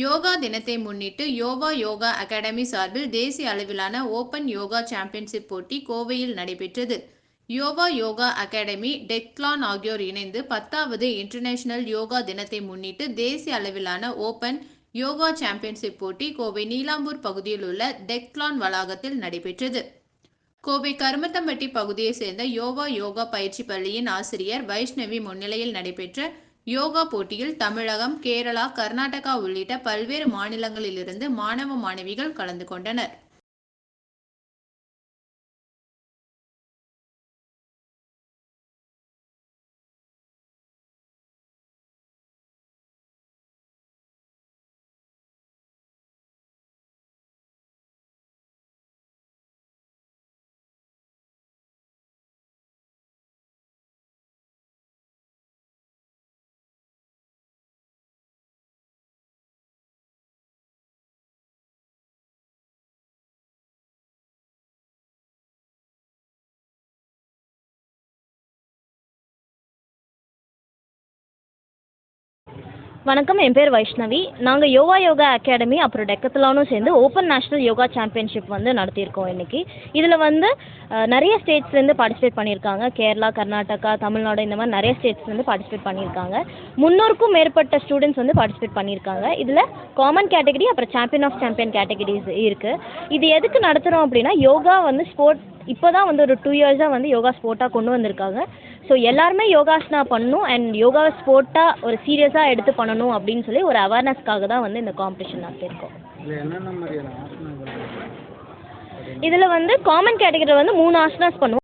யோகா தினத்தை முன்னிட்டு யோவா யோகா அகாடமி சார்பில் தேசிய அளவிலான ஓபன் யோகா சாம்பியன்ஷிப் போட்டி கோவையில் நடைபெற்றது. யோவா யோகா அகாடமி, டெக்லான் ஆகியோர் இணைந்து 10வது இன்டர்நேஷனல் யோகா தினத்தை முன்னிட்டு தேசிய அளவிலான ஓபன் யோகா சாம்பியன்ஷிப் போட்டி கோவை நீலாம்பூர் பகுதியில் உள்ள டெக்லான் வளாகத்தில் நடைபெற்றது. கோவை கருமத்தம்பட்டி பகுதியை சேர்ந்த யோவா யோகா பயிற்சி பள்ளியின் ஆசிரியர் வைஷ்ணவி முன்னிலையில் நடைபெற்ற யோகா போட்டியில் தமிழகம், கேரளா, கர்நாடகா உள்ளிட்ட பல்வேறு மாநிலங்களிலிருந்து மாணவ, மாணவிகள் கலந்து கொண்டனர். வணக்கம், என் பேர் வைஷ்ணவி. நாங்கள் யோவா யோகா அகாடமி அப்புறம் டெக்கத்லானும் சேர்ந்து ஓப்பன் நேஷ்னல் யோகா சாம்பியன்ஷிப் நடத்தியிருக்கோம் இன்றைக்கி. இதில் நிறைய ஸ்டேட்ஸ்லேருந்து பார்ட்டிசிபேட் பண்ணியிருக்காங்க. கேரளா, கர்நாடகா, தமிழ்நாடு, இந்த மாதிரி நிறைய ஸ்டேட்ஸ்லேருந்து பார்ட்டிசிபேட் பண்ணியிருக்காங்க. 300க்கும் மேற்பட்ட ஸ்டூடெண்ட்ஸ் பார்ட்டிசிபேட் பண்ணியிருக்காங்க. இதில் காமன் கேட்டகரி அப்புறம் சாம்பியன் ஆஃப் சாம்பியன் கேட்டகரிஸ் இருக்குது. இது எதுக்கு நடத்துகிறோம் அப்படின்னா, யோகா ஸ்போர்ட் இப்போ தான் ஒரு 2 இயர்ஸாக யோகா ஸ்போர்ட்டாக கொண்டு வந்திருக்காங்க. ஸோ எல்லாருமே யோகாசனா பண்ணணும் அண்ட் யோகாவை ஸ்போர்ட்டாக ஒரு சீரியஸாக எடுத்து பண்ணணும் அப்படின்னு சொல்லி ஒரு அவேர்னஸ்க்காக தான் இந்த காம்படிஷன் நடத்தியிருக்கோம். இதில் காமன் கேட்டகரியில் 3 ஆசனாஸ் பண்ணுவோம்.